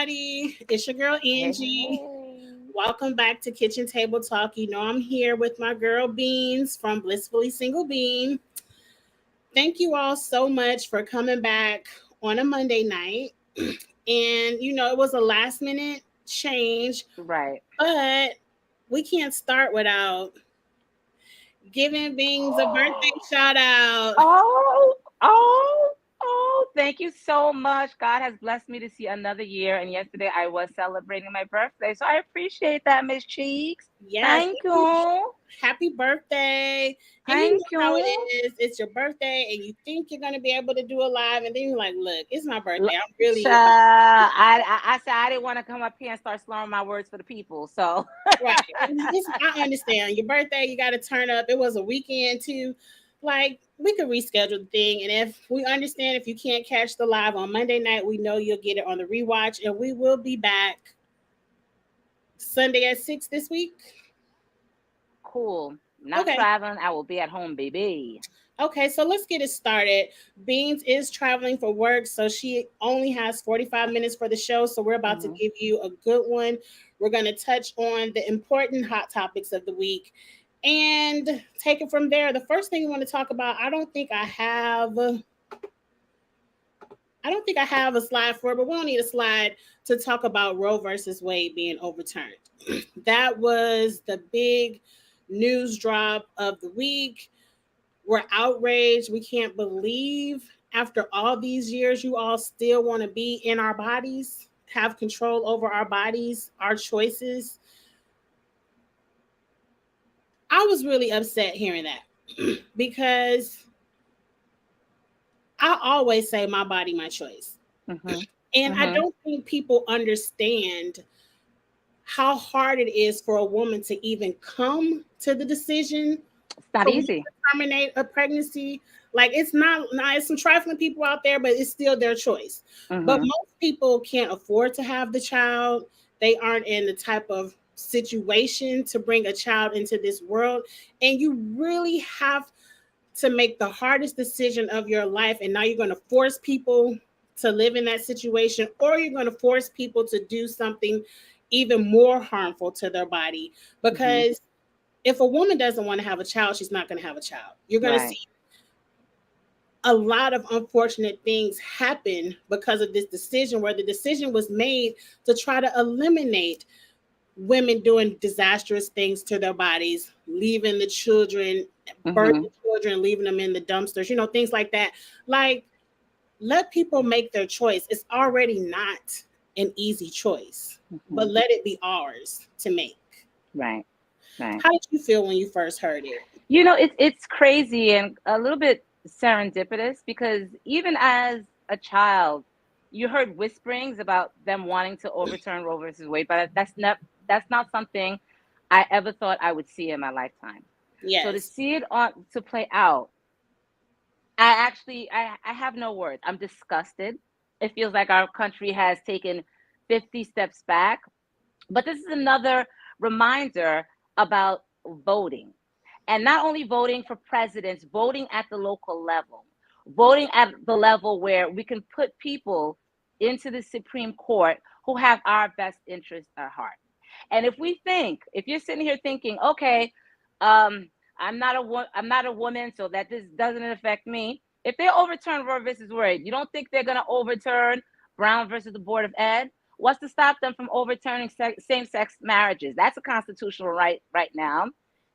everybody. It's your girl Hey, Angie. hey. Welcome back to Kitchen Table Talk. You know I'm here with my girl Beans from Blissfully Single Bean. Thank you all so much for coming back on a Monday night. And it was a last minute change, Right. but we can't start without giving Beans a birthday shout out. Oh, oh, oh, thank you so much. God has blessed me to see another year. And yesterday I was celebrating my birthday. So I appreciate that, Miss Cheeks. Yes, Thank you. happy birthday. And you know Thank how it you. is. It's your birthday and you think you're gonna be able to do a live, and then you're like, look, it's my L- birthday. I'm really I said I didn't want to come up here and start slurring my words for the people. So, right. I understand. Your birthday, you gotta turn up. It was a weekend too. Like we could reschedule the thing, and if we understand if you can't catch the live on Monday night, we know you'll get it on the rewatch, and we will be back Sunday at 6 this week. cool. Not Okay. traveling. I will be at home, baby. Okay, so let's get it started. Beans is traveling for work, so she only has 45 minutes for the show. So we're about to Hmm. give you a good one. We're going to touch on the important hot topics of the week and take it from there. The first thing we want to talk about, I don't think I have a slide for it, but we don't need a slide to talk about Roe versus Wade being overturned. That was the big news drop of the week. We're outraged. We can't believe after all these years, you all still want to be in our bodies, have control over our bodies, our choices. I was really upset hearing that because I always say my body, my choice. Hmm. And I Hmm. don't think people understand how hard it is for a woman to even come to the decision It's not to want easy. to terminate a pregnancy. Like it's not it's some trifling people out there, but it's still their choice. But Hmm. most people can't afford to have the child. They aren't in the type of situation to bring a child into this world. And you really have to make the hardest decision of your life. And now you're going to force people to live in that situation, or you're going to force people to do something even more harmful to their body. Hmm. Because if a woman doesn't want to have a child, she's not going to have a child. You're going to Right. see a lot of unfortunate things happen because of this decision, where the decision was made to try to eliminate women doing disastrous things to their bodies, leaving the children, Hmm. birthing children, leaving them in the dumpsters, things like that. Like, let people make their choice. It's already not an easy choice, but Hmm. let it be ours to make. Right. Right. How did you feel when you first heard it? It's crazy and a little bit serendipitous because even as a child, you heard whisperings about them wanting to overturn Roe versus Wade, but that's not something I ever thought I would see in my lifetime. So to Yes. see it on to play out, I have no words. I'm disgusted. It feels like our country has taken 50 steps back. But this is another reminder about voting. And not only voting for presidents, voting at the local level, voting at the level where we can put people into the Supreme Court who have our best interests at heart. And if you're sitting here thinking, okay, um, I'm not a woman, so that this doesn't affect me. If they overturn Roe versus Wade, you don't think they're going to overturn Brown versus the Board of Ed? What's to stop them from overturning same-sex marriages? That's a constitutional right now.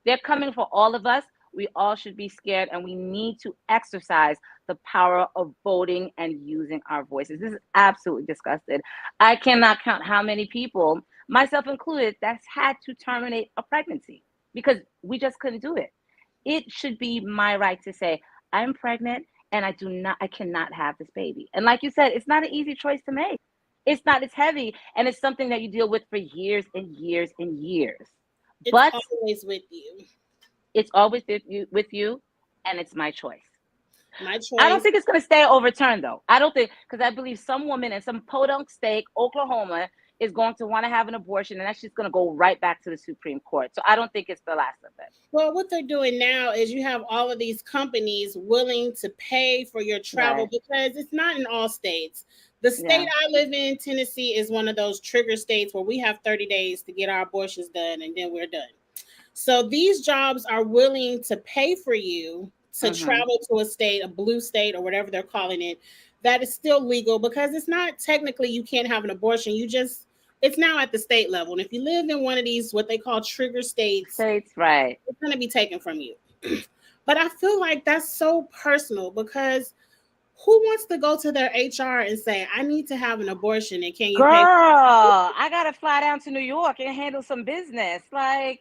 They're coming for all of us. We all should be scared, and we need to exercise the power of voting and using our voices. This is absolutely disgusting. I cannot count how many people, myself included, that's had to terminate a pregnancy because we just couldn't do it. It should be my right to say, I'm pregnant and I cannot have this baby. And like you said, it's not an easy choice to make. It's not, it's heavy, and it's something that you deal with for years and years and years. It's But always with you. it's always with you, and it's my choice. My I don't choice. think it's going to stay overturned, though. I don't think, because I believe some woman in some podunk state, Oklahoma, is going to want to have an abortion, and that's just going to go right back to the Supreme Court. So I don't think it's the last of it. Well, what they're doing now is you have all of these companies willing to pay for your travel Right. because it's not in all states. The state Yeah. I live in, Tennessee, is one of those trigger states where we have 30 days to get our abortions done and then we're done. So these jobs are willing to pay for you to Mm-hmm. travel to a state, a blue state, or whatever they're calling it, that is still legal because it's not technically you can't have an abortion. You just, it's now at the state level. And if you live in one of these, what they call trigger states, States, right. it's going to be taken from you. But I feel like that's so personal because who wants to go to their HR and say, I need to have an abortion and can you Girl, pay? I gotta fly down to New York and handle some business. Like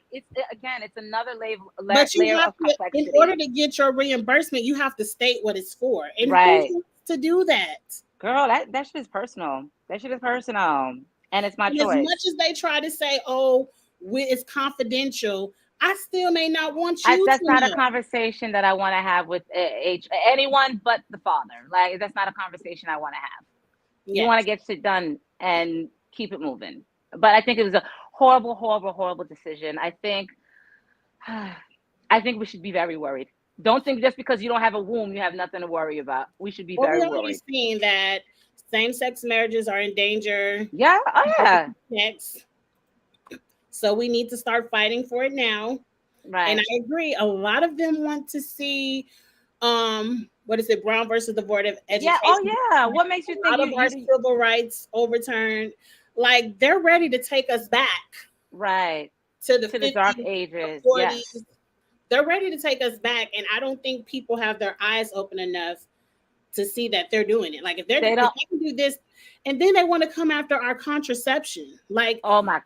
again, it's another But you layer have of to, in order complexity. to get your reimbursement, you have to state what it's for. And who Right. wants to do that? Girl, that shit is personal. That shit is personal. And it's my And as choice. much as they try to say, oh, it's confidential, I still may not want I, you to that's not a know. conversation that I want to have with anyone but the father. Like that's not a conversation I want to have. You want to Yes. get shit done and keep it moving. But I think it was a horrible, horrible, horrible decision. I think we should be very worried. Don't think just because you don't have a womb, you have nothing to worry about. We should be Well, we very already worried. seen that same-sex marriages are in danger. Yeah. Oh yeah. Next. So we need to start fighting for it now. And Right. I agree. A lot of them want to see what is it, Brown versus the Board of Yeah. Oh Education. yeah. What makes you A think lot of our civil rights overturned. Like they're ready to take us back right to the to the dark 50s, the ages? Yes. 40s. They're ready to take us back. And I don't think people have their eyes open enough to see that they're doing it. Like They if don't. they can do this, and then they want to come after our contraception. Like Oh my.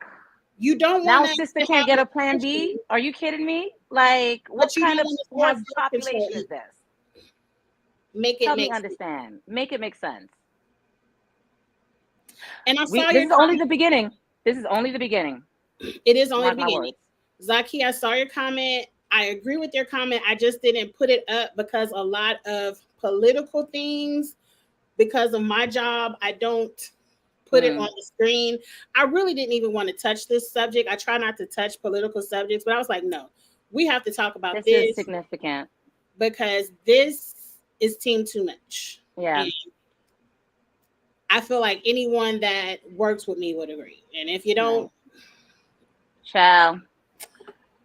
you don't want Now us sister to can't have get an a plan B. abortion, Are you kidding me? Like what but you kind don't of want us to have forced birth control population is either. this? Make it Help me make sense. understand. Make it make sense. And I We saw this your is only comment. the beginning. This is only the beginning. It is only the Mark my beginning. words. Zaki, I saw your comment. I agree with your comment. I just didn't put it up because a lot of political things, because of my job, I don't put it on Mm. the screen. I really didn't even want to touch this subject. I try not to touch political subjects, but I was like, no, we have to talk about This is this significant. because this is team too much. Yeah. And I feel like anyone that works with me would agree. And if you Right. don't, Child.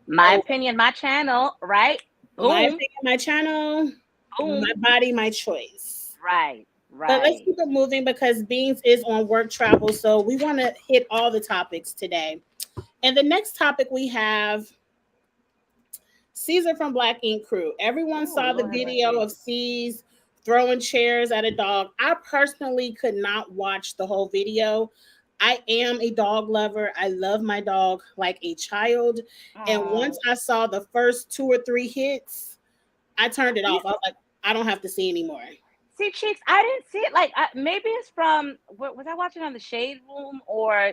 My oh, opinion, my channel, right? my Boom. opinion, my channel, my Boom. body, my choice. Right. But let's Right. keep it moving because Beans is on work travel. So we want to hit all the topics today. And the next topic we have Caesar from Black Ink Crew. Everyone Oh, saw the Lord have video mercy. of C's throwing chairs at a dog. I personally could not watch the whole video. I am a dog lover. I love my dog like a child. And once Oh. I saw the first two or three hits, I turned it You off. I was like, I don't have to see anymore. see, Cheeks, I didn't see it. Like, maybe it's from, what, was I watching on the Shade Room or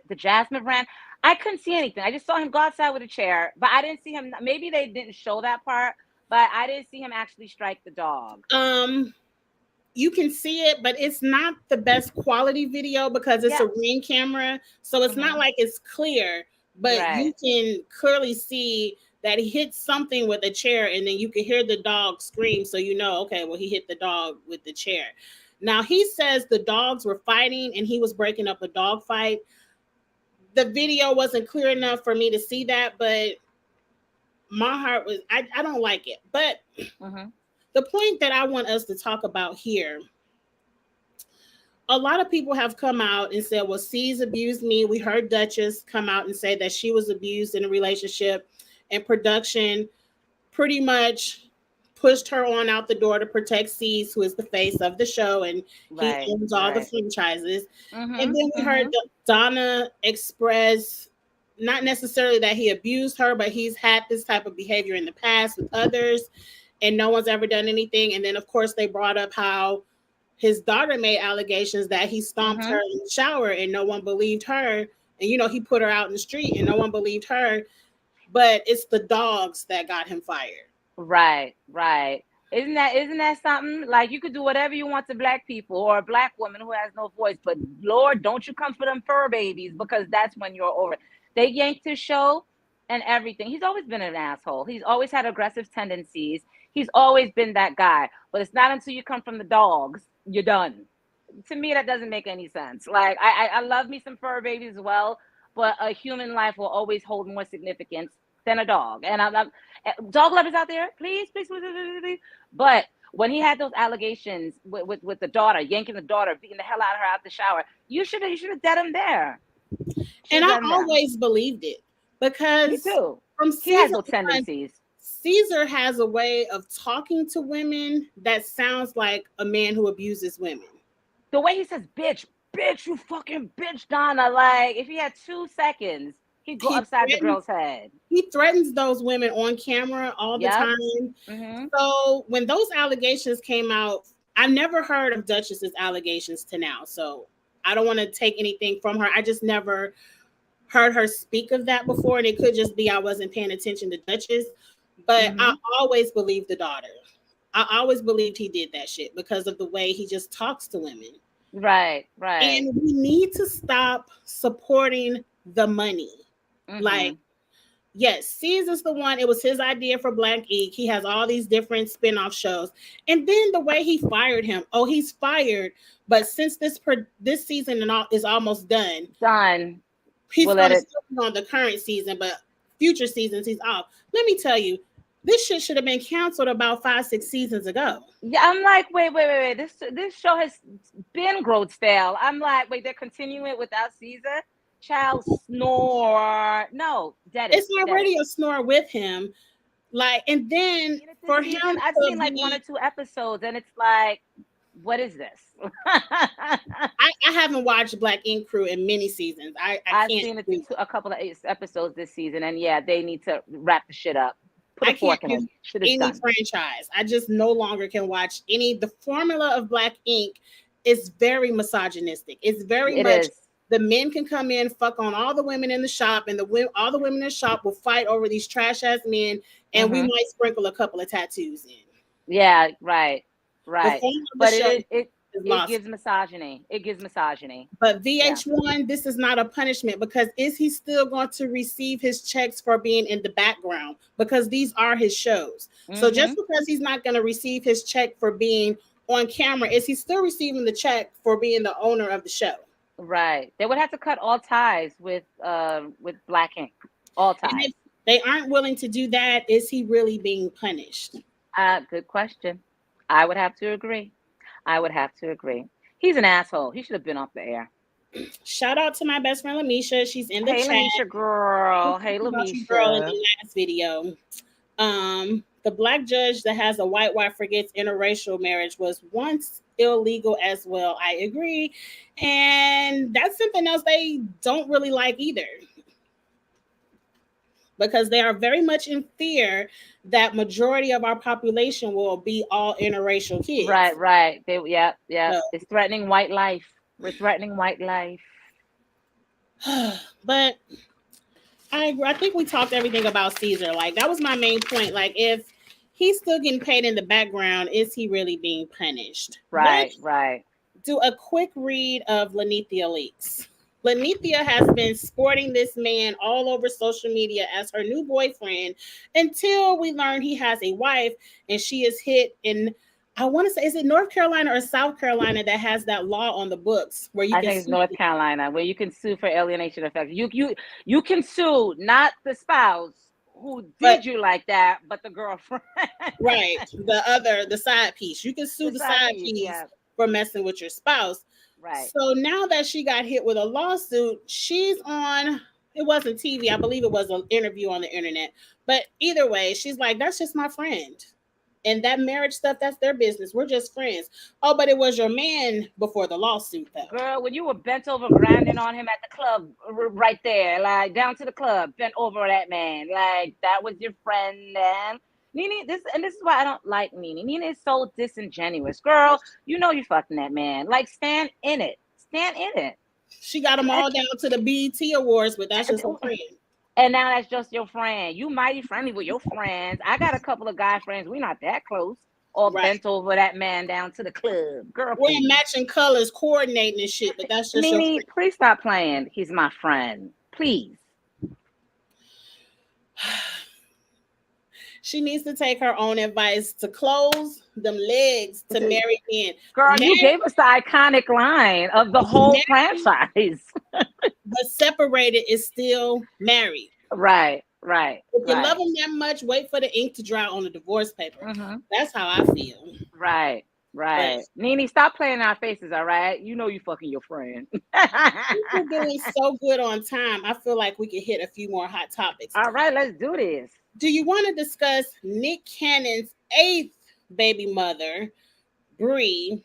the Jasmine brand? I couldn't see anything. I just saw him go outside with a chair, but I didn't see him. Maybe they didn't show that part, but I didn't see him actually strike the dog. Um, you can see it, but it's not the best quality video because it's Yeah. a ring camera. So it's not Hmm. like it's clear, but you Right. can clearly see that he hit something with a chair and then you can hear the dog scream. So you know, okay, well, he hit the dog with the chair. Now he says the dogs were fighting and he was breaking up a dog fight. The video wasn't clear enough for me to see that, but my heart was, I don't like it. But Hmm. the point that I want us to talk about here, a lot of people have come out and said, well, C's abused me. We heard Duchess come out and say that she was abused in a relationship, and production pretty much pushed her on out the door to protect C's, who is the face of the show, and he Right. owns all the Right. franchises. And Hmm. then we heard Hmm. Donna express not necessarily that he abused her, but he's had this type of behavior in the past with others, and no one's ever done anything. And then, of course, they brought up how his daughter made allegations that he stomped her Hmm. in the shower and no one believed her. And, you know, he put her out in the street and no one believed her. But it's the dogs that got him fired. Right. Right. Isn't that something? Like you could do whatever you want to black people or a black woman who has no voice, but Lord, don't you come for them fur babies because that's when you're over. They yanked his show and everything. He's always been an asshole. He's always had aggressive tendencies. He's always been that guy. But it's not until you come from the dogs, you're done. to me that doesn't make any sense. Like I love me some fur babies as well, but a human life will always hold more significance than a dog. And I'm dog lovers out there, please. But when he had those allegations with the daughter, yanking the daughter, beating the hell out of her out the shower, you should have dead him there. And I always believed it Me because too. from He has season those one, tendencies. Caesar has a way of talking to women that sounds like a man who abuses women. The way he says bitch, you fucking bitch, Donna. Like if he had 2 seconds, he'd go He upside the threatens, girl's head. he threatens those women on camera all the Yep. time. Mm-hmm. So when those allegations came out, I never heard of Duchess's allegations to now. So I don't want to take anything from her. I just never heard her speak of that before, and it could just be I wasn't paying attention to Duchess. But I Mm-hmm. always believed the daughter. I always believed he did that shit because of the way he just talks to women. Right, right. And we need to stop supporting the money. Like, Mm-hmm. yes, Caesar's the one. It was his idea for Black Ink. He has all these different spin-off shows. And then the way he fired him. Oh, he's fired. But since this season and all is almost done, Done. he's We'll let gonna it. still be on the current season, but future seasons he's off. Let me tell you, this shit should have been canceled about 5, 6 seasons ago. Yeah, I'm like, wait. This show has been growth stale. I'm like, wait, they're continuing it without Caesar. Child snore. No, dead It's it. already a snore with him. Like, and then Seen it this for him season. I've to seen like one or be, two episodes, and it's like, what is this? I haven't watched Black Ink Crew in many seasons. I I've can't seen it do a couple of episodes this season, and yeah, they need to wrap the shit up. Put a I can't fork in it. do Shit is any done. franchise. I just no longer can watch any. The formula of Black Ink is very misogynistic. It's very It much is. the men can come in, fuck on all the women in the shop, and all the women in the shop will fight over these trash ass men, and we Mm-hmm. might sprinkle a couple of tattoos in. Yeah, right, The right. formula of the But show is it lost. gives misogyny. It gives misogyny. But Yeah. VH1, this is not a punishment because is he still going to receive his checks for being in the background? Because these are his shows. So Mm-hmm. just because he's not going to receive his check for being on camera, is he still receiving the check for being the owner of the show? Right. They would have to cut all ties with Black Ink. All And ties. if they aren't willing to do that, is he really being punished? Good question. I would have to agree. I would have to agree. He's an asshole. He should have been off the air. Shout out to my best friend Lamisha. She's in the Hey, chat. Lamisha girl. Hey, About you, girl, in Lamisha. the last video. The black judge that has a white wife forgets interracial marriage was once illegal as well. I agree. And that's something else they don't really like either. Because they are very much in fear that majority of our population will be all interracial kids. Right. Yeah. So, It's threatening white life. We're threatening white life. but I agree. I think we talked everything about Caesar. Like that was my main point. Like if he's still getting paid in the background, is he really being punished? Right. Let's do a quick read of Lanithia Leaks. Lanithia has been sporting this man all over social media as her new boyfriend until we learn he has a wife and she is hit in, I want to say, is it North Carolina or South Carolina that has that law on the books where you I can think it's sue? North Carolina where you can sue for alienation effects. You can sue not the spouse who But did you like that, but the girlfriend. right, the side piece. You can sue The the side side piece, piece yeah. for messing with your spouse. Right. So now that she got hit with a lawsuit, she's on, it wasn't TV. I believe it was an interview on the internet. But either way, she's like, that's just my friend. And that marriage stuff, that's their business. We're just friends. Oh, but it was your man before the lawsuit, though. Girl, when you were bent over grinding on him at the club, right there, like down to the club, bent over that man, like that was your friend, man. Nene, this is why I don't like Nene. Nene is so disingenuous. Girl, you know you fucking that man. Like stand in it. Stand in it. She got them Like, all down to the BET Awards, but that's just her friend. and now that's just your friend. You mighty friendly with your friends. I got a couple of guy friends. We're not that close. All Right. bent over that man down to the club. Girl, We're in please. matching colors, coordinating and shit, but that's just your Nene, friend. please stop playing. He's my friend. Please. She needs to take her own advice to close them legs to marry men. Girl, you Married, gave us the iconic line of the whole married, franchise. but separated is still married. Right, right, If you love right. them that much, wait for the ink to dry on the divorce paper. Mm-hmm. That's how I feel. Right, But right. Nene, stop playing in our faces, all right? You know you fucking your friend. we're doing so good on time. I feel like we could hit a few more hot topics. All right, let's do this. Do you want to discuss Nick Cannon's eighth baby mother, Bree,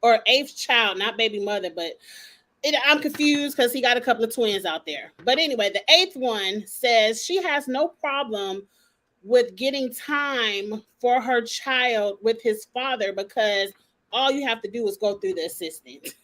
or eighth child, not baby mother, but I'm confused because he got a couple of twins out there. But anyway, the eighth one says she has no problem with getting time for her child with his father because all you have to do is go through the assistant.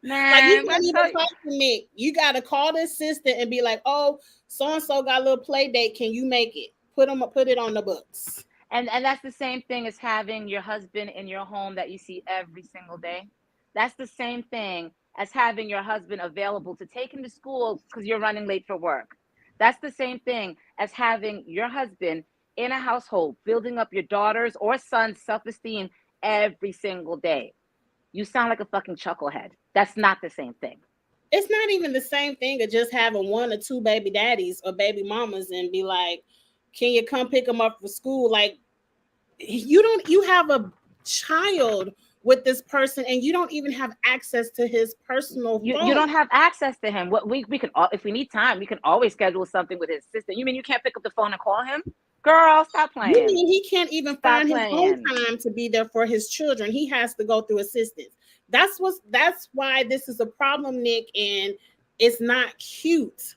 Like you Man, can't let's even tell you. talk to Nick. You gotta call the assistant and be like, "Oh, so and so got a little play date. Can you make it? Put it on the books." And that's the same thing as having your husband in your home that you see every single day. That's the same thing as having your husband available to take him to school because you're running late for work. That's the same thing as having your husband in a household, building up your daughter's or son's self-esteem every single day. You sound like a fucking chucklehead. That's not the same thing. It's not even the same thing of just having one or two baby daddies or baby mamas and be like, "Can you come pick them up for school?" Like you have a child with this person and you don't even have access to his personal You phone. don't have access to him. What we can if we need time, we can always schedule something with his sister. You mean you can't pick up the phone and call him? Girl, stop You playing. mean he can't even Stop find his own playing. time to be there for his children? He has to go through assistance. That's why this is a problem, Nick, and it's not cute to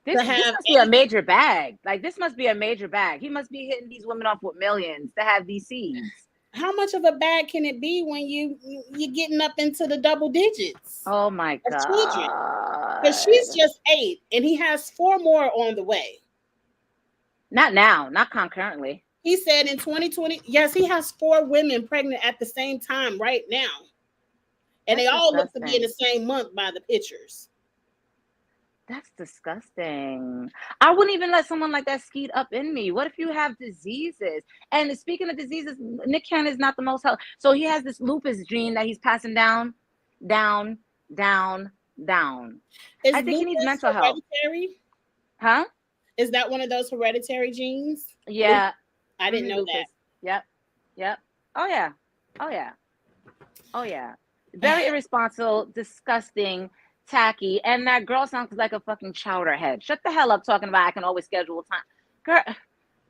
This have must be a eight. major bag. Like this must be a major bag. He must be hitting these women off with millions to have these seeds. How much of a bag can it be when you're getting up into the double digits Oh my of children? Because she's God. just eight, and he has four more on the way. Not now, not concurrently. He said in 2020, yes, he has four women pregnant at the same time right now, and they That's all look to be in the disgusting. same month by the pictures. That's disgusting. I wouldn't even let someone like that skeet up in me. What if you have diseases? And speaking of diseases, Nick Cannon is not the most healthy. So he has this lupus gene that he's passing down, down, down, down. Is I think he needs lupus mental health. hereditary? Huh? Is that one of those hereditary genes? Yeah. I didn't know Lupus. Yep. Yep. Oh yeah. Oh yeah. Oh yeah. Very that. irresponsible, disgusting, tacky, and that girl sounds like a fucking chowder head. Shut the hell up talking about I can always schedule time. Girl,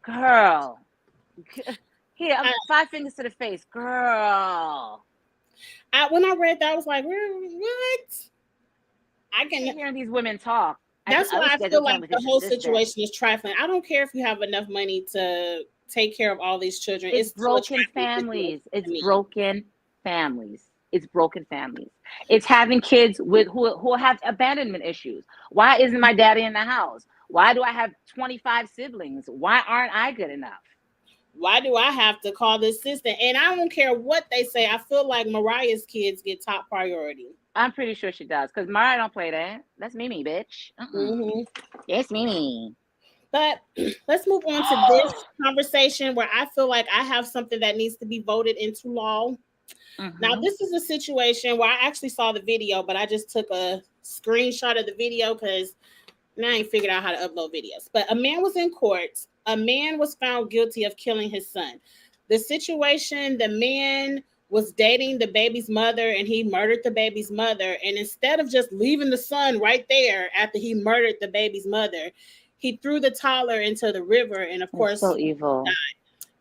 girl. Here, I, 5 fingers to the face. Girl. when I read that, I was like, what? I I can. hate hearing these women talk. I can That's why always I schedule feel like time with the his whole assistant. situation is trifling. I don't care if you have enough money to take care of all these children. It's It's still a broken trifling situation families. to It's me. broken families. It's broken families. It's having kids with who have abandonment issues. Why isn't my daddy in the house? Why do I have 25 siblings? Why aren't I good enough? Why do I have to call the assistant? And I don't care what they say. I feel like Mariah's kids get top priority. I'm pretty sure she does because Mariah don't play that. That's Mimi, bitch. Hmm. Yes, Mimi. But let's move on to this conversation where I feel like I have something that needs to be voted into law. Now, Mm-hmm. this is a situation where I actually saw the video, but I just took a screenshot of the video because now I ain't figured out how to upload videos. But a man was in court. A man was found guilty of killing his son. The situation, the man was dating the baby's mother and he murdered the baby's mother. And instead of just leaving the son right there after he murdered the baby's mother, he threw the toddler into the river and, of That's course, so evil.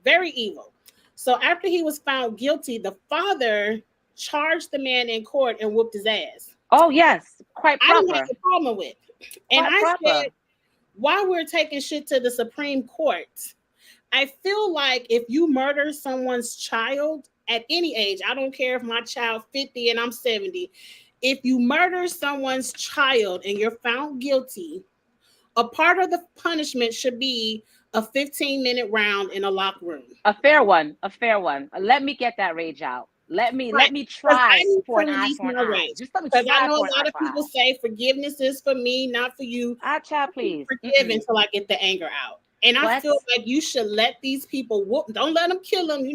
very evil. So after he was found guilty, the father charged the man in court and whooped his ass. Oh yes, quite I didn't have proper. a problem with. And Quite I said, proper. while we're taking shit to the Supreme Court, I feel like if you murder someone's child at any age, I don't care if my child 50 and I'm 70, if you murder someone's child and you're found guilty, a part of the punishment should be a 15-minute round in a locked room. A fair one. A fair one. Let me get that rage out. Right. Let me Because I try need for to an eye release for an my eye. rage. Just let me Because I try know for an a eye lot of for people eye. say forgiveness is for me, not for you. Eye child, I can please. forgive Mm-mm. until I get the anger out. And I What? feel like you should let these people whoop. Don't let them kill them,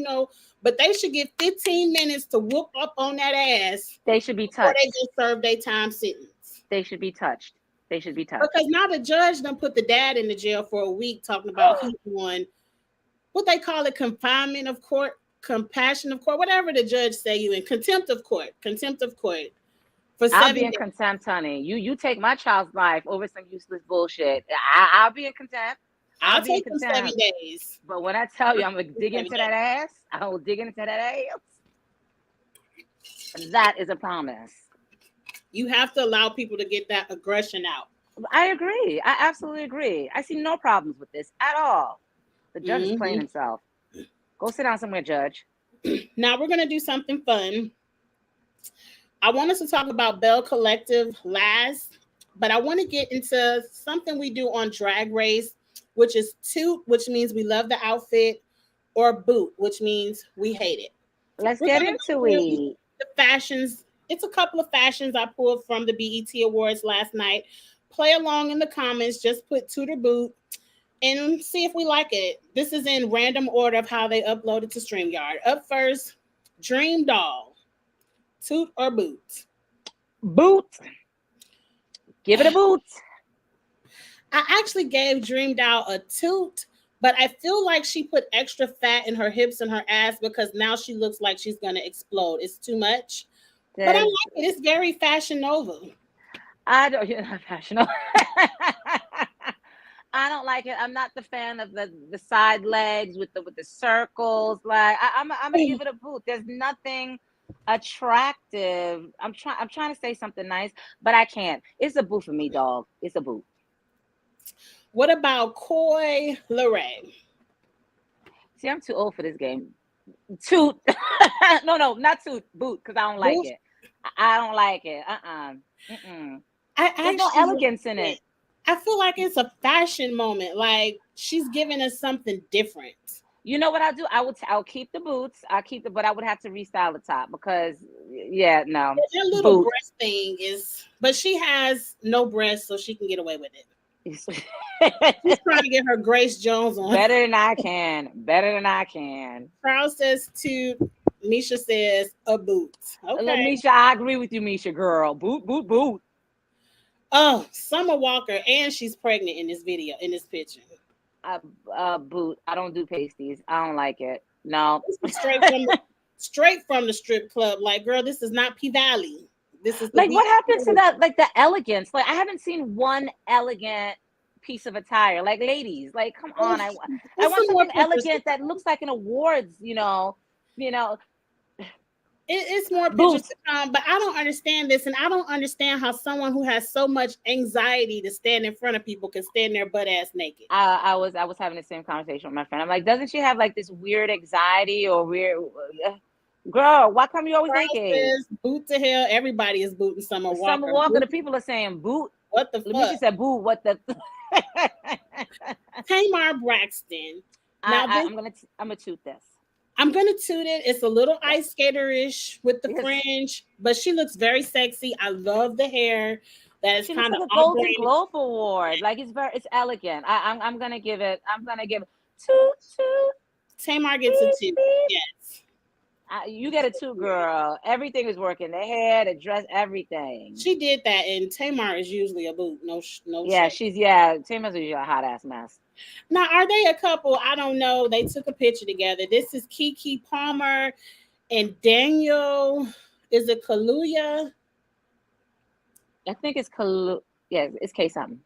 but they should get 15 minutes to whoop up on that ass They should be before they touched. go serve their time sentence. They should be touched. They should be Because touched. now the judge done put the dad in the jail for a week talking about he won what they call it, confinement of court, compassion of court, whatever the judge say you in, contempt of court for I'll seven be in days. contempt, honey. You take my child's life over some useless bullshit. I'll be in contempt. I'll I'll be in take them seven contempt. days. But when I tell you I'm gonna dig 7 into that days. ass, I will dig into that ass. That is a promise. You have to allow people to get that aggression out. I agree. I absolutely agree. I see no problems with this at all. The judge is playing Mhm. himself. Go sit down somewhere, Judge. Now we're gonna do something fun. I want us to talk about Bell Collective last, but I want to get into something we do on Drag Race, which is toot, which means we love the outfit, or boot, which means we hate it. Let's We're get gonna into go through it. the fashions. It's a couple of fashions I pulled from the BET Awards last night. Play along in the comments. Just put toot or boot and see if we like it. This is in random order of how they uploaded to StreamYard. Up first, Dream Doll, toot or boot. Boot. Give it a boot. I actually gave Dream Doll a toot, but I feel like she put extra fat in her hips and her ass because now she looks like she's gonna explode. It's too much. But I There's, like it. It's very Fashion Nova. I don't. You're not fashionable. I don't like it. I'm not the fan of the side legs with the circles. Like I'm gonna give it a boot. There's nothing attractive. I'm trying to say something nice, but I can't. It's a boot for me, dog. It's a boot. What about Coy Leray? See, I'm too old for this game. Toot. No, not toot. Boot, because I don't like Boot? it. I don't like it. Mm-mm. I There's no actually elegance in it. I feel like it's a fashion moment. Like she's giving us something different. You know what I'll do? I'll keep the boots. But I would have to restyle the top because, yeah, no. That little Boot. breast thing is, but she has no breast, so she can get away with it. She's trying to get her Grace Jones on. Better than I can. Better than I can. Proud says to Misha says a boot. Look, Okay. Misha, I agree with you, Misha, girl. Boot, boot, boot. Oh, Summer Walker, and she's pregnant in this video, in this picture. Boot. I don't do pasties. I don't like it. No. This is straight from the strip club. Like, girl, this is not P Valley. This is the Like, what beach. happened to that? Like the elegance. Like, I haven't seen one elegant piece of attire. Like, ladies, like, come on. I want some more something pictures. elegant that looks like an awards. It's more Boots. pictures to come, but I don't understand this, and I don't understand how someone who has so much anxiety to stand in front of people can stand there butt ass naked. I was having the same conversation with my friend. I'm like, doesn't she have like this weird anxiety or weird? Girl, why come you always naked? Says, boot to hell. Everybody is booting Summer Walker. Summer Walker. The people are saying boot. What the fuck? Lamisha said boot. What the? Tamar Braxton. Now I'm gonna toot this. I'm gonna toot it. It's a little ice skater-ish with the fringe, but she looks very sexy. I love the hair. That is kind of a Golden Globe award. Like it's elegant. I'm gonna give it. Toot. Tamar gets a toot. Yes. You get a toot, girl. Everything is working. The hair, the dress, everything. She did that, and Tamar is usually a boot. No. Yeah, Tamar's usually a hot ass mess. Now, are they a couple? I don't know. They took a picture together. This is Keke Palmer and Daniel. Is it Kaluuya? I think it's Kaluuya. Yeah, it's K something.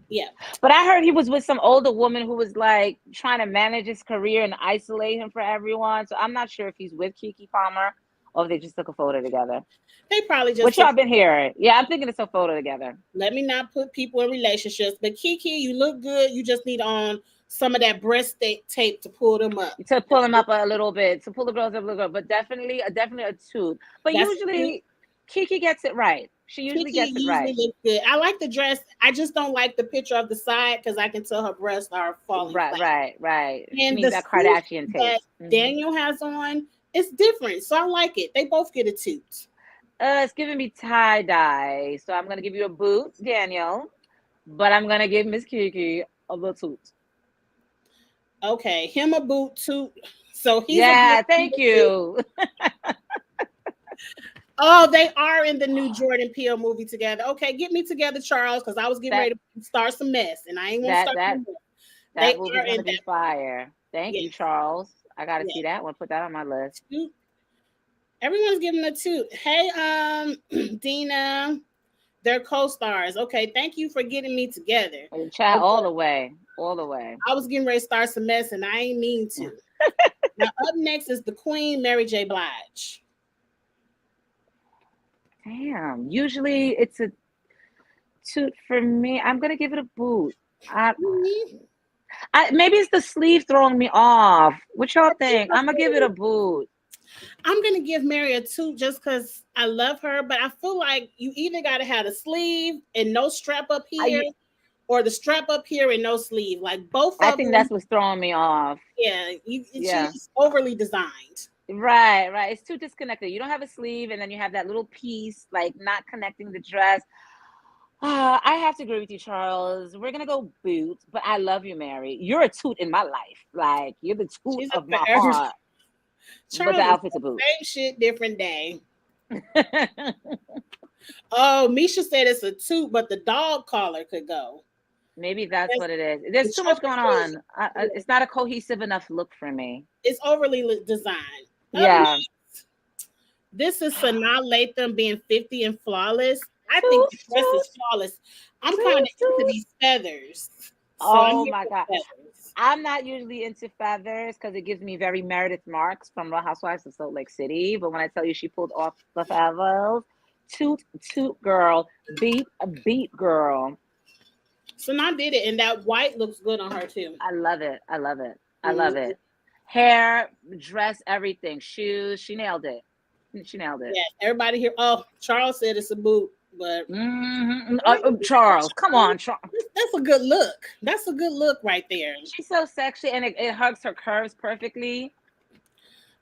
Yeah. But I heard he was with some older woman who was like trying to manage his career and isolate him for everyone. So I'm not sure if he's with Keke Palmer or if they just took a photo together. They probably just. Which y'all been hearing? Yeah, I'm thinking it's a photo together. Let me not put people in relationships, but Keke, you look good. You just need on some of that breast tape to pull them up. To pull them up a little bit, to pull the girls up a little bit, but definitely a toot. But usually Keke gets it right. She usually gets it right. Looks good. I like the dress. I just don't like the picture of the side because I can tell her breasts are falling. Right. And the Kardashian tape that Daniel has on, it's different. So I like it. They both get a toot. It's giving me tie-dye. So I'm gonna give you a boot, Daniel. But I'm gonna give Miss Keke a little toot. Okay, him a boot too. So he's a boot. Yeah, thank you. Oh, they are in the new Jordan Peele movie together. Okay, get me together, Charles, because I was getting That ready to start some mess, and I ain't want to that start no that mess. They that are movie's in gonna be that. fire. Thank you, Yes, Charles. I gotta see yes. that one. Put that on my list. Toot. Everyone's giving a toot. Hey, Dina, they're co-stars. Okay, thank you for getting me together. And chat all Okay, the way, all the way. I was getting ready to start some mess, and I ain't mean to. Now, up next is the Queen, Mary J. Blige. Damn. Usually it's a toot for me. I'm gonna give it a boot. I, Mhm. maybe it's the sleeve throwing me off. What y'all I think think? I'm gonna give it a boot. I'm gonna give Mary a two just because I love her, but I feel like you either gotta have a sleeve and no strap up here, I or the strap up here and no sleeve. Like both I of think them, that's what's throwing me off. yeah, Yeah. she's overly designed. Right, right. It's too disconnected. You don't have a sleeve, and then you have that little piece like not connecting the dress. I have to agree with you, Charles. We're gonna go boots, but I love you, Mary. You're a toot in my life. Like you're the toot She's a of my forever. heart. But the Charles is outfit's a boot. same shit, different day. Oh, Misha said it's a toot, but the dog collar could go. Maybe that's Yes, what it is. the There's too much choker going too. on. It's not a cohesive enough look for me. It's overly designed. Up Yeah. next, this is Sanaa Lathan being 50 and flawless. I think Toot, the dress toot, is flawless. I'm kind of toot, into toot. these feathers, so I'm Oh here my for God. feathers. I'm not usually into feathers because it gives me very Meredith Marks from Real Housewives of Salt Lake City. But when I tell you she pulled off the feathers, toot, toot, girl, beat, a beat, girl. Sanaa did it, and that white looks good on her too. I love it. I love it. I love Mhm. it. Hair, dress, everything, shoes. She nailed it. She nailed it. Yeah, everybody here. Oh, Charles said it's a boot, but Charles, come on, Charles. that's a good look. That's a good look right there. She's so sexy and it hugs her curves perfectly.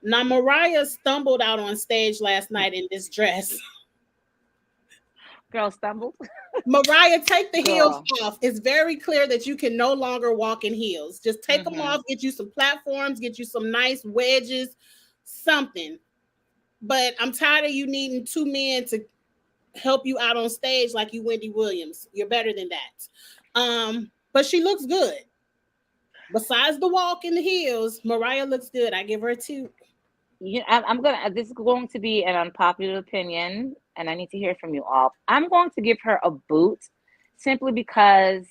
Now, Mariah stumbled out on stage last night in this dress. Girl stumbled. Mariah, take the heels Girl. off. It's very clear that you can no longer walk in heels. Just take them Mm-hmm. off, get you some platforms, get you some nice wedges, something. But I'm tired of you needing two men to help you out on stage like you Wendy Williams. You're better than that. But she looks good. Besides the walk and the heels, Mariah looks good. I give her a two. I'm gonna. This is going to be an unpopular opinion, and I need to hear from you all. I'm going to give her a boot, simply because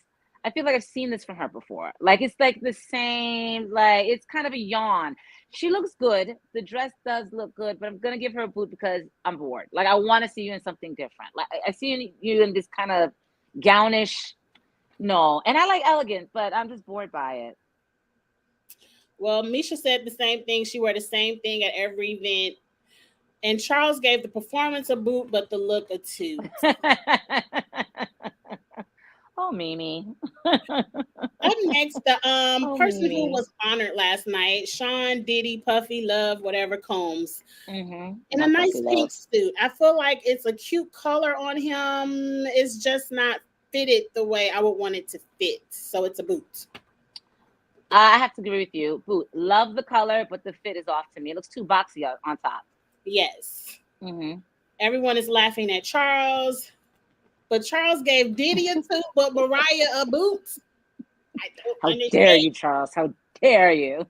I feel like I've seen this from her before. Like it's like the same. Like it's kind of a yawn. She looks good. The dress does look good, but I'm gonna give her a boot because I'm bored. Like I want to see you in something different. Like I see you in this kind of gownish. No, and I like elegant, but I'm just bored by it. Well, Misha said the same thing. She wore the same thing at every event. And Charles gave the performance a boot, but the look a two. Oh, Mimi. Up next, the Oh, person who Mimi. was honored last night, Sean Diddy Puffy Love, whatever Combs, in a My puppy nice love. pink suit. I feel like it's a cute color on him. It's just not fitted the way I would want it to fit. So it's a boot. I have to agree with you. Boot. Love the color, but the fit is off to me. It looks too boxy on top. Yes. Hmm Everyone is laughing at Charles, but Charles gave Diddy a two, but Mariah a boot. I don't How dare understand. you, Charles? How dare you?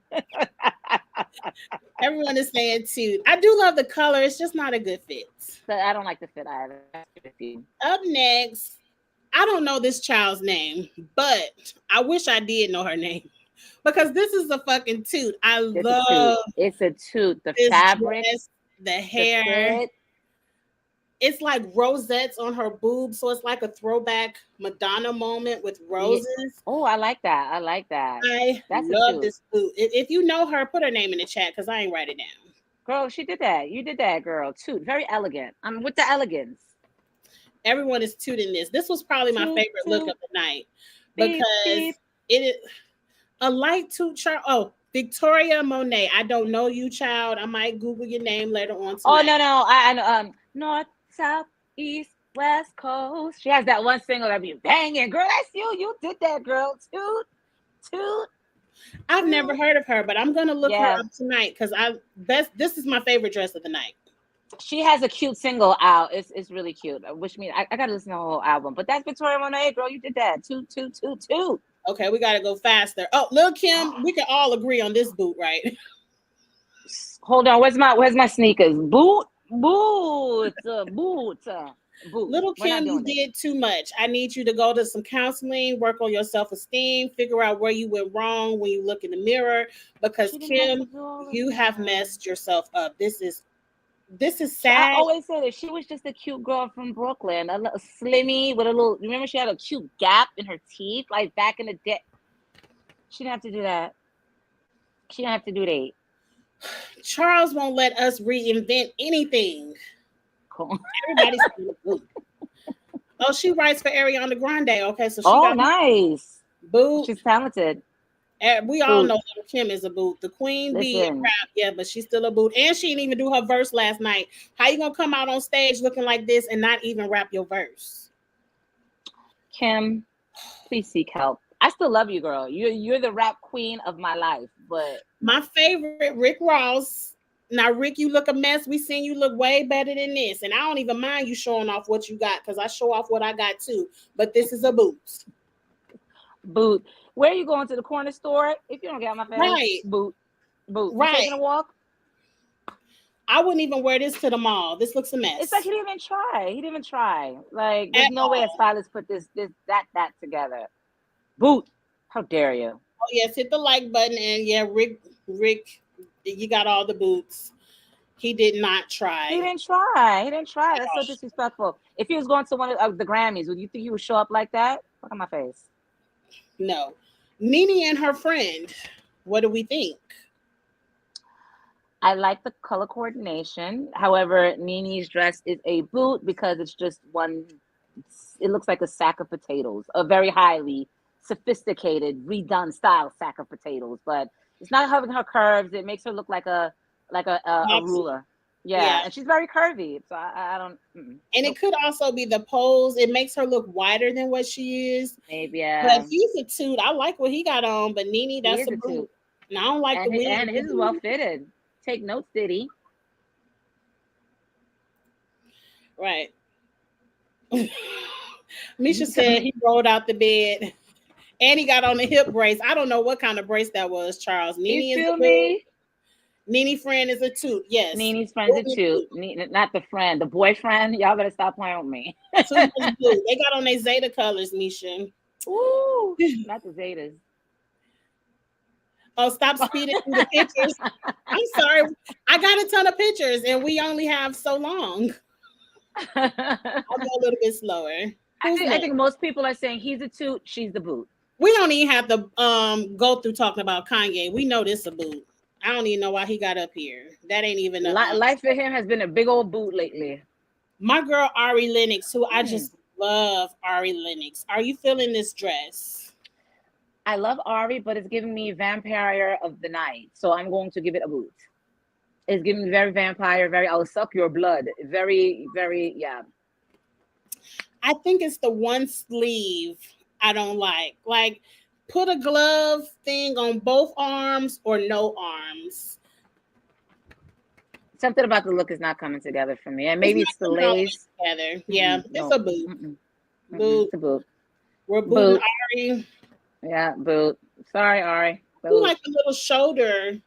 Everyone is saying two. I do love the color. It's just not a good fit. But I don't like the fit either. I agree with you. Up next, I don't know this child's name, but I wish I did know her name because this is a fucking toot. I It's a toot. love It's a toot. The this fabric, dress, the the hair. fit. It's like rosettes on her boobs, so it's like a throwback Madonna moment with Yeah. roses. Oh, I like that. I like that. I That's a love toot. this boot. If you know her, put her name in the chat because I ain't write it down. Girl, she did that. You did that, girl. Toot. Very elegant. I'm with the elegance. Everyone is tooting this. This was probably my Toot, favorite look toot. of the night Beep, beep. because it is a light toot chart. Oh, Victoria Monet. I don't know you, child. I might Google your name later on Oh tonight. no, no, I know. North, south, east, west coast. She has that one single that be banging. Girl, that's you. You did that, girl. Toot, toot. I've never heard of her, but I'm gonna look her Yeah, up tonight because this is my favorite dress of the night. she has a cute single out. It's really cute. Which means I gotta listen to the whole album. But that's Victoria Monet, girl. You did that. Two, two, two, two. Okay, we gotta go faster. Oh, Lil Kim, we can all agree on this boot, right? Hold on. Where's my sneakers? Boot. Little We're not Kim, you doing this. did too much. I need you to go to some counseling, work on your self esteem, figure out where you went wrong when you look in the mirror. Because She didn't have to Kim, do all of you have that. messed yourself up. This is I sad. always say that she was just a cute girl from Brooklyn, a little slimmy with a little. Remember, she had a cute gap in her teeth, like back in the day. She didn't have to do that. She didn't have to do that. Charles won't let us reinvent anything. Cool. Everybody's boot. Oh, she writes for Ariana Grande. Okay, so she Oh, got nice. boot. She's talented. We all Boot. know Little Kim is a boot. The queen bee in Listen, rap, yeah, but she's still a boot. And she didn't even do her verse last night. How you gonna come out on stage looking like this and not even rap your verse? Kim, please seek help. I still love you, girl. You're the rap queen of my life, but My favorite, Rick Ross. Now, Rick, you look a mess. We seen you look way better than this. And I don't even mind you showing off what you got because I show off what I got too. But this is a boot. boot. Where are you going, to the corner store? If you don't get out my face, Right. boot. You Right. taking a walk? I wouldn't even wear this to the mall. This looks a mess. It's like he didn't even try. He didn't even try. Like, there's At no way a all. stylist put that together. Boot. How dare you? Oh, yes, hit the like button. And yeah, Rick, you got all the boots. He did not try. He didn't try. He didn't try. That's so disrespectful. If he was going to one of the Grammys, would you think he would show up like that? Look at my face. No. Nene and her friend. What do we think? I like the color coordination. However, Nene's dress is a boot because it's just one. It looks like a sack of potatoes, a very highly sophisticated, redone style sack of potatoes. But it's not having her curves. It makes her look like a ruler. Yeah, Yeah. and she's very curvy. So I don't. And it could also be the pose. It makes her look wider than what she is. Maybe But he's a toot. I like what he got on. But Nene, he that's is a a boot. toot, And I don't like the wig. and his is well fitted. Take notes, Diddy. Right. Misha said he rolled out the bed and he got on the hip brace. I don't know what kind of brace that was, Charles. You Nene is feel a me? boot. Nene friend is a toot. Yes. Nene's friend's a toot. Not the friend, the boyfriend. Y'all better stop playing with me. Toot is blue. They got on their Zeta colors, Misha. Ooh, not the Zetas. Oh, stop speeding through the pictures. I'm sorry. I got a ton of pictures and we only have so long. I'll go a little bit slower. I think most people are saying he's a toot, she's the boot. We don't even have to go through talking about Kanye. We know this a boot. I don't even know why he got up here. That ain't even life for him has been a big old boot lately. My girl Ari Lennox, who I just love Ari Lennox. Are you feeling this dress? I love Ari, but it's giving me Vampire of the Night. So I'm going to give it a boot. It's giving me very vampire, very I'll suck your blood. Very, very, yeah. I think it's the one sleeve I don't like. Like, put a glove thing on both arms or no arms. Something about the look is not coming together for me. And maybe it's the lace. Together. Yeah, it's a boot. Boot. It's a boot. We're booting Ari. Yeah, boot. Sorry, Ari. I feel like a little shoulder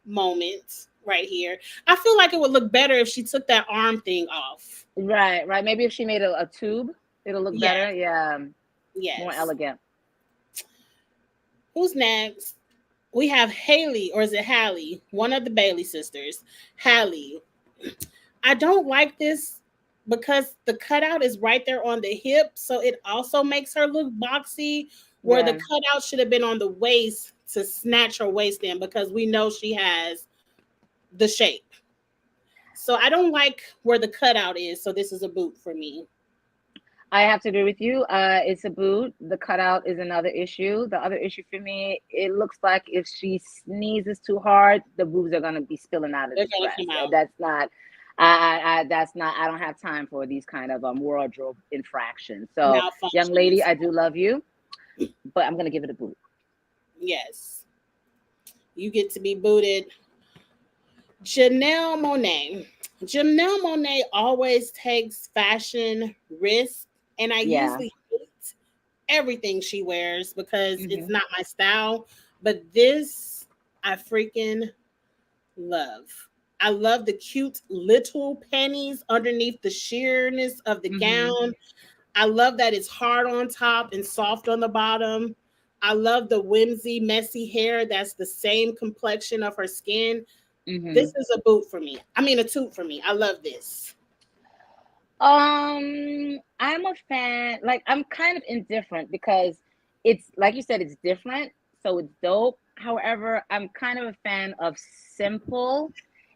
moment right here. I feel like it would look better if she took that arm thing off. Right. Maybe if she made a tube, it'll look better. Yeah. Yes. More elegant. Who's next? We have Haley, or is it Hallie? One of the Bailey sisters. Hallie. I don't like this because the cutout is right there on the hip, so it also makes her look boxy, where the cutout should have been on the waist to snatch her waist in, because we know she has the shape. So I don't like where the cutout is, so this is a boot for me. I have to agree with you. It's a boot. The cutout is another issue. The other issue for me, it looks like if she sneezes too hard, the boobs are gonna be spilling out of the dress. That's not. That's not. I don't have time for these kind of wardrobe infractions. So, young lady, I do love you, but I'm gonna give it a boot. Yes. You get to be booted. Janelle Monáe. Janelle Monáe always takes fashion risks, and I Yeah. usually hate everything she wears because it's Hmm. not my style. But this, I freaking love. I love the cute little panties underneath the sheerness of the Hmm. gown. I love that it's hard on top and soft on the bottom. I love the whimsy, messy hair that's the same complexion of her skin. This Hmm. is a boot for me. I mean, a toot for me. I love this. I'm a fan. Like, I'm kind of indifferent because it's like you said, it's different, so it's dope. However, I'm kind of a fan of simple,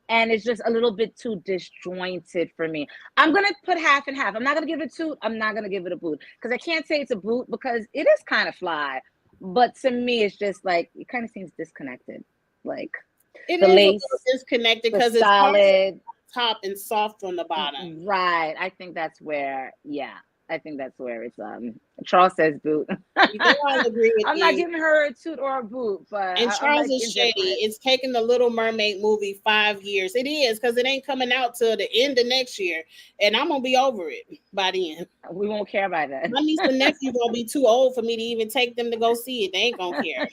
and it's just a little bit too disjointed for me. I'm gonna put half and half. I'm not gonna give it a toot. I'm not gonna give it a boot because I can't say it's a boot because it is kind of fly. But to me, it's just like it kind of seems disconnected. Like It the is a little lace, disconnected the because it's hard on solid. the top and soft on the bottom. Right. I think that's where, yeah, I think that's where it's Charles says boot. They all agree with I'm not you. giving her a toot or a boot, but And I'm Charles like is shady. indifferent. It's taken the Little Mermaid movie 5 years. It is because it ain't coming out till the end of next year, and I'm gonna be over it by then. We won't care by then. My niece and nephew gonna be too old for me to even take them to go see it. They ain't gonna care.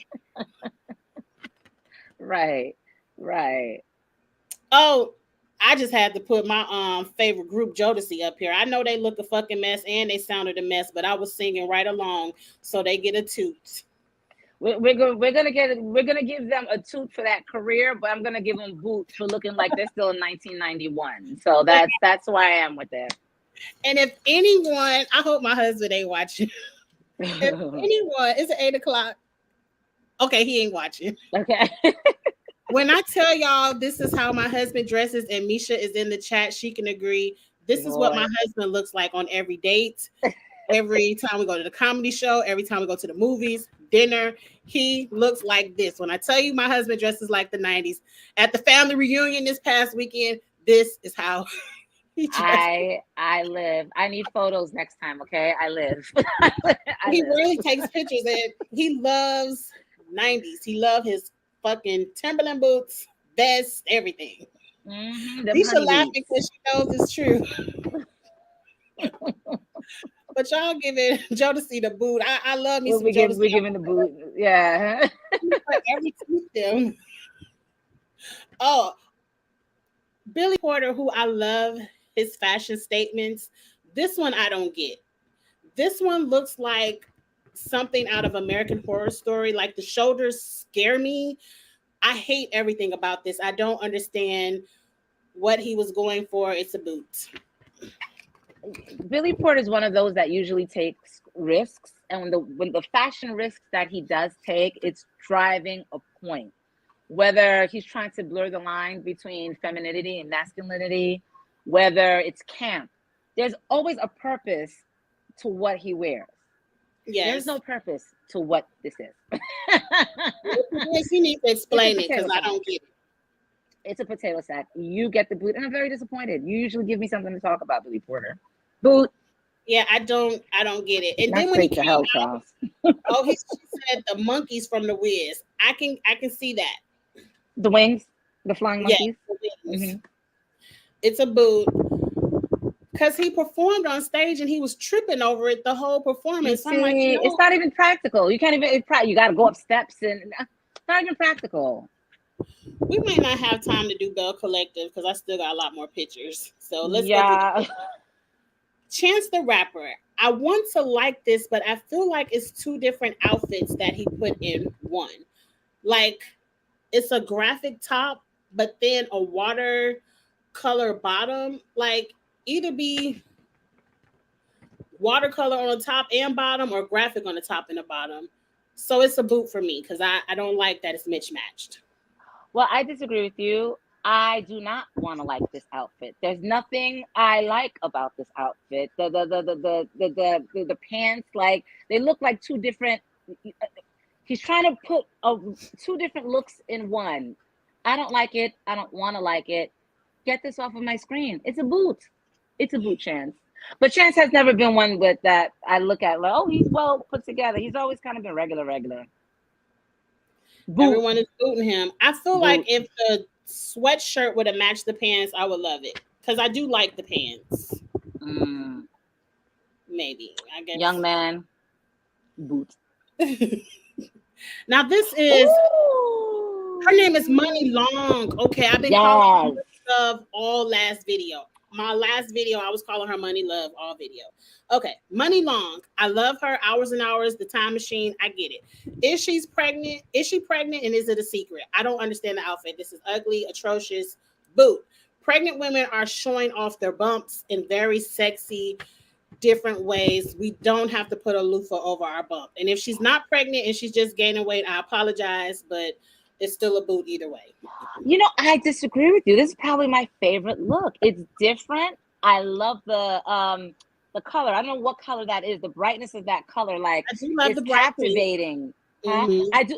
Right. Right. Oh, I just had to put my favorite group Jodeci up here. I know they look a fucking mess and they sounded a mess, but I was singing right along, so they get a toot. We're gonna give them a toot for that career, but I'm gonna give them boot for looking like they're still in 1991. So that's why I am with And if anyone, I hope my husband ain't watching. If it. anyone, it's at 8 o'clock. Okay, he ain't watching. Okay. When I tell y'all this is how my husband dresses, and Misha is in the chat, she can agree. This is what my Lord. husband looks like on every date, every time we go to the comedy show, every time we go to the movies, dinner. He looks like this. When I tell you my husband dresses like the 90s, at the family reunion this past weekend, this is how he dresses. I live. I need photos next time, okay? I live. I He live. really takes pictures, and he loves 90s. He loves his fucking Timberland boots, vest, everything. Them Misha honey laughing beats. because she knows it's true. But y'all giving Jodeci the boot. I love me some Jodeci. We're giving the boot. Yeah. For every tweet them. Oh, Billy Porter, who I love his fashion statements. This one I don't get. This one looks like something out of American Horror Story. Like the shoulders scare me. I hate everything about this. I don't understand what he was going for. It's a boot. Billy Porter is one of those that usually takes risks, and when the fashion risks that he does take, it's driving a point. Whether he's trying to blur the line between femininity and masculinity, whether it's camp, there's always a purpose to what he wears. There's Yes. no purpose to what this is. Yes, he needs to It's a explain it because potato I sack. don't get it. It's a potato sack. You get the boot, and I'm very disappointed. You usually give me something to talk about, Billy Porter. Boot, Yeah, I don't get it. And not then when he straight to came hell, out, Charles. oh, he said the monkeys from the Wiz. I can see that. The wings, the flying Yeah, monkeys. the Hmm. wings. It's a boot because he performed on stage and he was tripping over it the whole You performance. So I'm like, see, it's not even practical. You can't even. You got to go up steps, and it's not even practical. we might not have time to do Bell Collective because I still got a lot more pictures. So let's go through Yeah. the Chance the Rapper. I want to like this, but I feel like it's two different outfits that he put in one. Like it's a graphic top, but then a watercolor bottom. Like either be watercolor on the top and bottom or graphic on the top and the bottom. So it's a boot for me because I don't like that it's mismatched. Well, I disagree with you. I do not want to like this outfit. There's nothing I like about this outfit. The pants, like they look like two different. He's trying to put two different looks in one. I don't like it. I don't want to like it. Get this off of my screen. It's a boot. It's a boot, Chance. But Chance has never been one with that I look at like, oh, he's well put together. He's always kind of been regular. Boot, Everyone is booting him. I feel like boot. if the sweatshirt would have matched the pants, I would love it because I do like the pants. Mm, Maybe I young guess. man, boot. Now this is her name is Money Ooh. Long. Okay, I've been calling her Yes. Money Love all last video. My last video, I was calling her Money Love all video. Okay, Money Long. I love her. Hours and Hours, The Time Machine. I get it. Is she's pregnant? Is she pregnant? And is it a secret? I don't understand the outfit. This is ugly, atrocious. Boot. Pregnant women are showing off their bumps in very sexy, different ways. We don't have to put a loofah over our bump. And if she's not pregnant and she's just gaining weight, I apologize, but it's still a boot either way. You know, I disagree with you. This is probably my favorite look. It's different. I love the color. I don't know what color that is. The brightness of that color, like, I do love is the bright pink. captivating. Huh? Mm-hmm.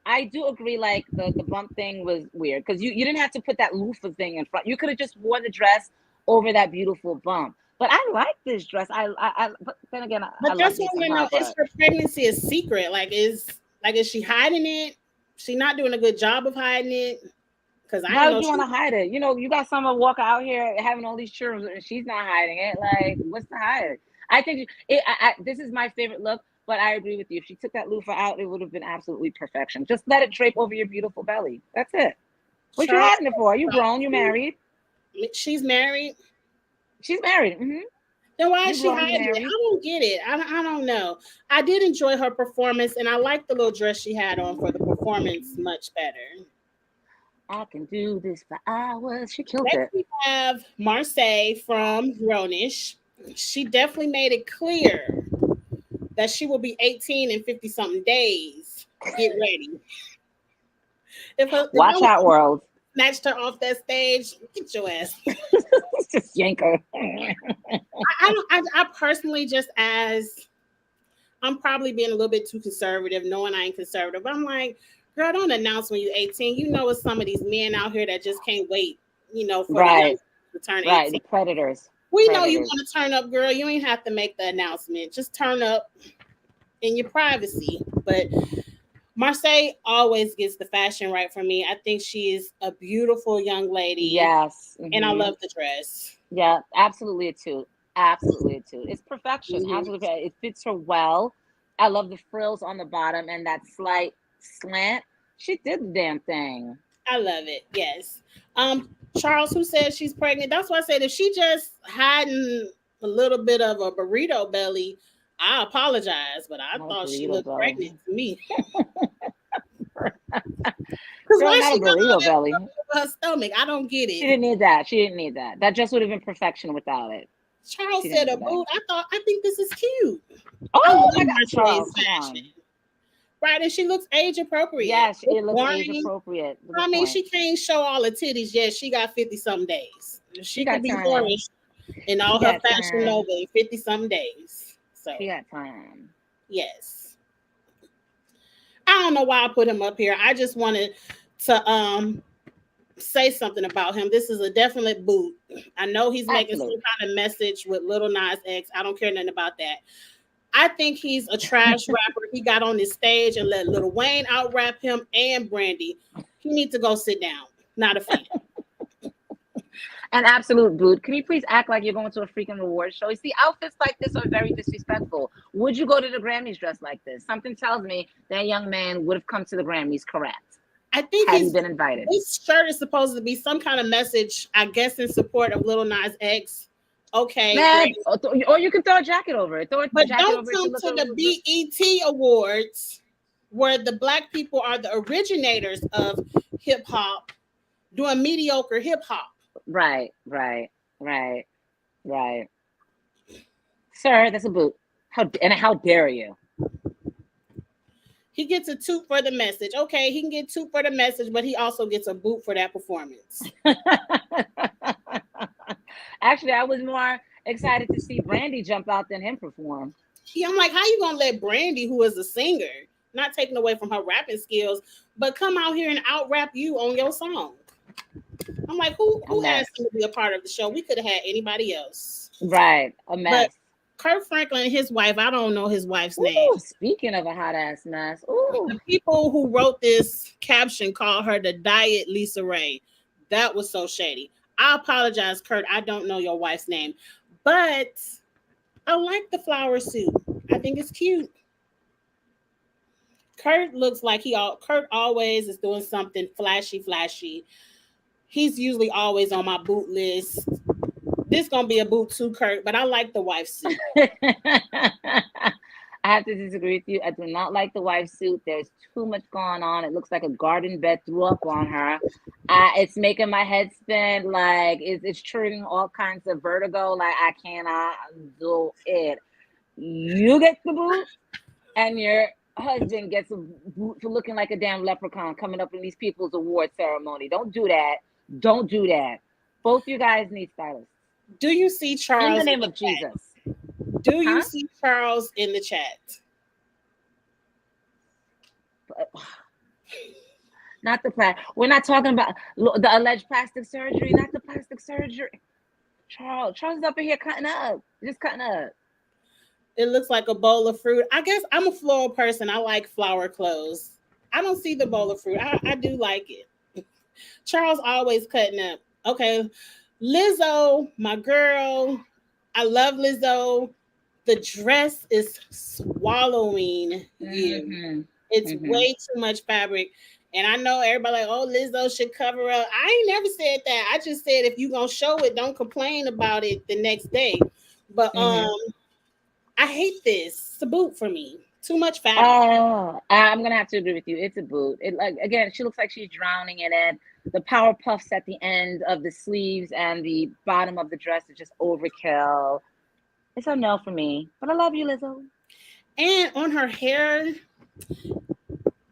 I do agree, like the bump thing was weird because you didn't have to put that loofah thing in front. You could have just worn the dress over that beautiful bump. But I like this dress. But then again, I But like that's me what I some want to her, know. Is but her pregnancy a secret? Is she hiding it? She not doing a good job of hiding it? Because I why didn't would know you want she. to hide it? You know, you got someone walk out here having all these children and she's not hiding it. Like, what's to hide? I think this is my favorite look, but I agree with you. If she took that loofah out, it would have been absolutely perfection. Just let it drape over your beautiful belly. That's it. What you Charles, hiding it for? You grown, you married. she's married. She's married. Then why is You she grown, you hiding it? I married. don't get it. I don't know. I did enjoy her performance, and I liked the little dress she had on for the performance much better. I can do this for hours. She killed Next, it. we have Marseille from Grownish. She definitely made it clear that she will be 18 in 50 something days. Get ready. If I Watch would out, have world. snatched her off that stage, get your ass. Just yank her. I don't. I personally just as I'm probably being a little bit too conservative, knowing I ain't conservative. But I'm like, girl, don't announce when you're 18. You know, it's some of these men out here that just can't wait. For the young Right, to turn right. The 18. predators. We know you Predators. want to turn up, girl. You ain't have to make the announcement. Just turn up in your privacy. But Marseille always gets the fashion right for me. I think she is a beautiful young lady, Yes. and I love the dress. Yeah, absolutely a two. Absolutely a two. It's perfection. Hmm. Absolutely. It fits her well. I love the frills on the bottom and that slight slant. She did the damn thing. I love it. Yes. Charles, who says she's pregnant? That's why I said if she just hiding a little bit of a burrito belly, I apologize, but I Not a thought she burrito looked belly. pregnant to me. Because Girl, why not a she got all burrito that belly. over her stomach? I don't get She it. didn't need that. She didn't need that. That just would have been perfection without it. Charles She didn't said a need that. boot. I think this is cute. I Oh love my God, Marseille's Charles, come fashion. on. Right, and she looks age appropriate. Yes, It's it looks age boring. appropriate. I Good mean, point. she can't show all the titties yet. She got 50 some days. She She could got be time. whorish in She all her got fashion time. Nova in 50 some days. She So, got time. yes. I don't know why I put him up here. I just wanted to say something about him. This is a definite boot. I know he's making some Absolute. kind of message with Little Nas X. I don't care nothing about that. I think he's a trash rapper. He got on this stage and let Lil Wayne out rap him and Brandy. He needs to go sit down. Not a fan. An absolute boot. Can you please act like you're going to a freaking award show? You see, outfits like this are very disrespectful. Would you go to the Grammys dressed like this? Something tells me that young man would have come to the Grammys correct I think had he been invited. this shirt is supposed to be some kind of message, I guess, in support of Lil Nas X. Okay, Man, great. or you can throw a jacket over it. Throw a But jacket don't over it to come look to a the little. BET Awards where the black people are the originators of hip hop doing mediocre hip hop. Right, right, right, right. Sir, that's a boot. How dare you? He gets a toot for the message. Okay, he can get toot for the message, but he also gets a boot for that performance. Actually, I was more excited to see Brandy jump out than him perform. Yeah, I'm like, how you gonna let Brandy, who is a singer, not taking away from her rapping skills, but come out here and out rap you on your song? I'm like, who A mess. asked him to be a part of the show? We could have had anybody else. Right, a But mess. Kurt Franklin and his wife, I don't know his wife's name. Ooh, speaking of a hot ass mess. Ooh. The people who wrote this caption called her the Diet Lisa Ray. That was so shady. I apologize, Kurt. I don't know your wife's name, but I like the flower suit. I think it's cute. Kurt looks like Kurt always is doing something flashy, flashy. He's usually always on my boot list. This gonna be a boot too, Kurt, but I like the wife suit. I have to disagree with you. I do not like the wife suit. There's too much going on. It looks like a garden bed threw up on her. It's making my head spin. Like it's triggering all kinds of vertigo. Like I cannot do it. You get the boot, and your husband gets a boot for looking like a damn leprechaun coming up in these people's award ceremony. Don't do that. Don't do that. Both you guys need stylists. Do you see Charles in the name of Jesus? Do you see Charles in the chat? Not the we're not talking about the alleged plastic surgery, not the plastic surgery. Charles is up in here cutting up, just cutting up. It looks like a bowl of fruit. I guess I'm a floral person. I like flower clothes. I don't see the bowl of fruit. I do like it. Charles always cutting up. Okay, Lizzo, my girl. I love Lizzo. The dress is swallowing you. Mm-hmm. It's way too much fabric. And I know everybody like, oh, Lizzo should cover up. I ain't never said that. I just said if you gonna show it, don't complain about it the next day. But I hate this. It's a boot for me. Too much fabric. Oh, I'm gonna have to agree with you. It's a boot. It like again, she looks like she's drowning in it. The power puffs at the end of the sleeves and the bottom of the dress is just overkill. It's a no for me, but I love you, Lizzo. And on her hair,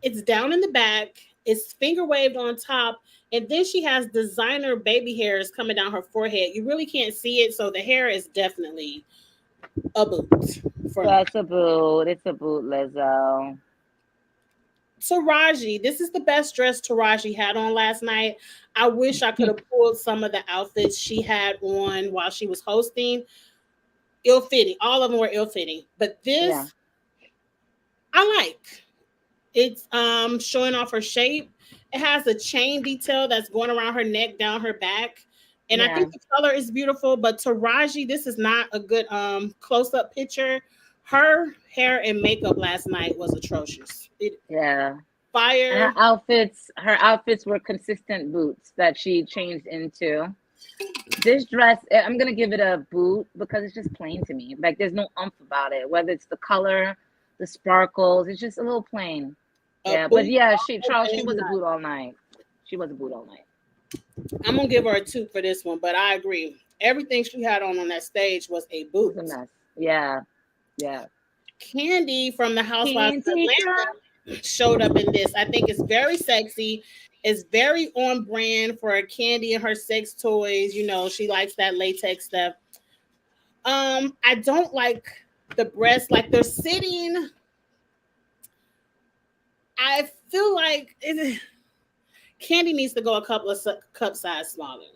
it's down in the back. It's finger waved on top. And then she has designer baby hairs coming down her forehead. You really can't see it. So the hair is definitely a boot. That's a boot. It's a boot, Lizzo. Taraji, this is the best dress Taraji had on last night. I wish I could have pulled some of the outfits she had on while she was hosting. Ill-fitting. All of them were ill-fitting. But this, I like. It's showing off her shape. It has a chain detail that's going around her neck, down her back. And I think the color is beautiful. But Taraji, this is not a good close-up picture. Her hair and makeup last night was atrocious. Fire. And her outfits were consistent boots that she changed into. This dress, I'm gonna give it a boot because it's just plain to me. Like there's no umph about it. Whether it's the color, the sparkles, it's just a little plain. But yeah, she was a boot all night. She was a boot all night. I'm gonna give her a 2 for this one, but I agree. Everything she had on that stage was a boot. It was a mess. Yeah. Candy from the Housewives of Atlanta showed up in this. I think it's very sexy. It's very on brand for Candy and her sex toys. You know, she likes that latex stuff. I don't like the breasts. Like they're sitting. I feel like Candy needs to go a couple of cup size smaller.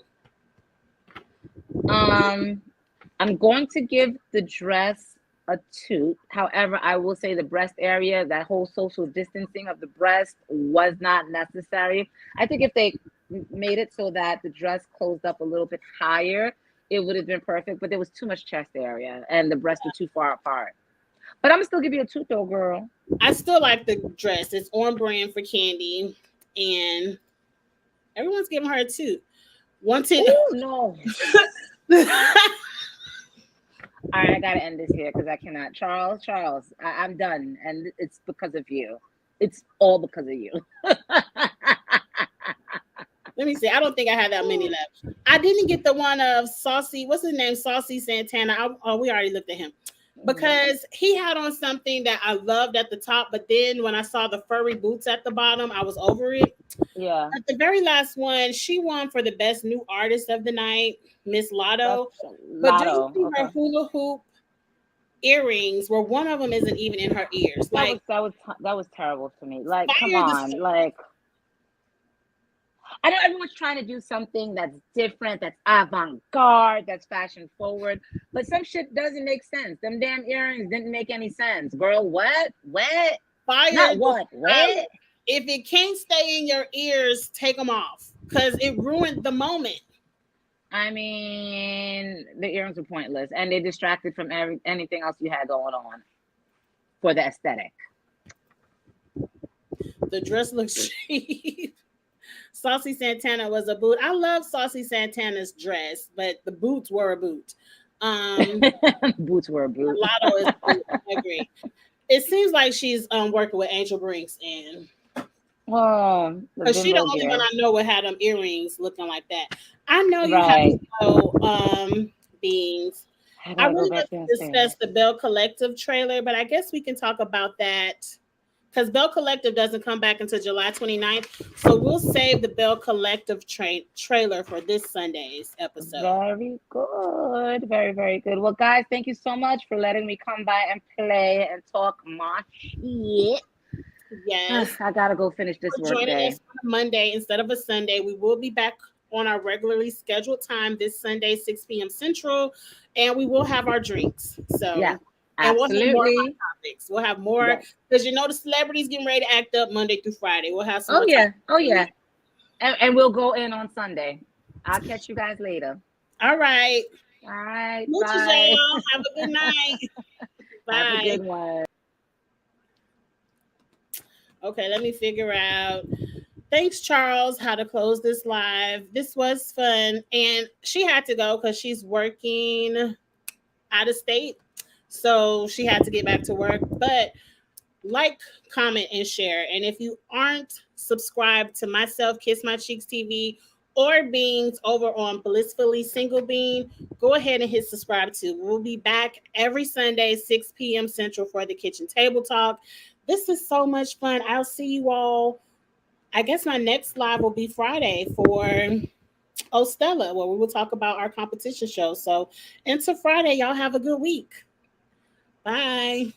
I'm going to give the dress a 2. However, I will say the breast area, that whole social distancing of the breast was not necessary. I think if they made it so that the dress closed up a little bit higher, it would have been perfect. But there was too much chest area and the breasts were too far apart. But I'm gonna still give you a 2 though, girl. I still like the dress. It's on brand for Candy, and everyone's giving her a 2. Oh no. All right, I gotta end this here because I cannot. Charles, I'm done, and it's because of you. It's all because of you. Let me see. I don't think I had that many left. I didn't get the one of Saucy. What's his name? Saucy Santana. We already looked at him because he had on something that I loved at the top, but then when I saw the furry boots at the bottom, I was over it. Yeah. At the very last one, she won for the best new artist of the night, Miss Lotto. But do you see her hula hoop earrings where one of them isn't even in her ears? Like that was terrible to me. Like, come on, like. I know everyone's trying to do something that's different, that's avant-garde, that's fashion forward, but some shit doesn't make sense. Them damn earrings didn't make any sense. Girl, what? What? Not Fired the what? stylist. What? If it can't stay in your ears, take them off because it ruined the moment. I mean, the earrings were pointless and they distracted from anything else you had going on for the aesthetic. The dress looks cheap. Saucy Santana was a boot. I love Saucy Santana's dress, but the boots were a boot. Boots were a boot. Lotto is a boot. I agree. It seems like she's working with Angel Brinks and Oh, the because she the bimbo only one gear. I know would have them earrings looking like that. I know you have to Right. go beings. I I gotta go really back want to downstairs. discuss the Bell Collective trailer, but I guess we can talk about that because Bell Collective doesn't come back until July 29th. So we'll save the Bell Collective trailer for this Sunday's episode. Very good. Very, very good. Well, guys, thank you so much for letting me come by and play and talk my shit. Yes. I gotta go finish this For work joining day. us on a Monday instead of a Sunday. We will be back on our regularly scheduled time this Sunday, 6 p.m. Central, and we will have our drinks. Yeah, So, and we'll have more hot absolutely. topics. We'll have more Yes. because the celebrities getting ready to act up Monday through Friday. We'll have some Oh more yeah. topics Oh in yeah. there. And we'll go in on Sunday. I'll catch you guys later. All right. All right. Mooches, Bye. y'all. Have a good night. Have a Bye. good one. Okay, let me figure out. Thanks, Charles, how to close this live. This was fun. And she had to go because she's working out of state. So she had to get back to work. But like, comment, and share. And if you aren't subscribed to myself, Kiss My Cheeks TV, or Beans over on Blissfully Single Bean, go ahead and hit subscribe too. We'll be back every Sunday, 6 p.m. Central for the Kitchen Table Talk. This is so much fun. I'll see you all. I guess my next live will be Friday for Ostella, where we will talk about our competition show. So until Friday, y'all have a good week. Bye.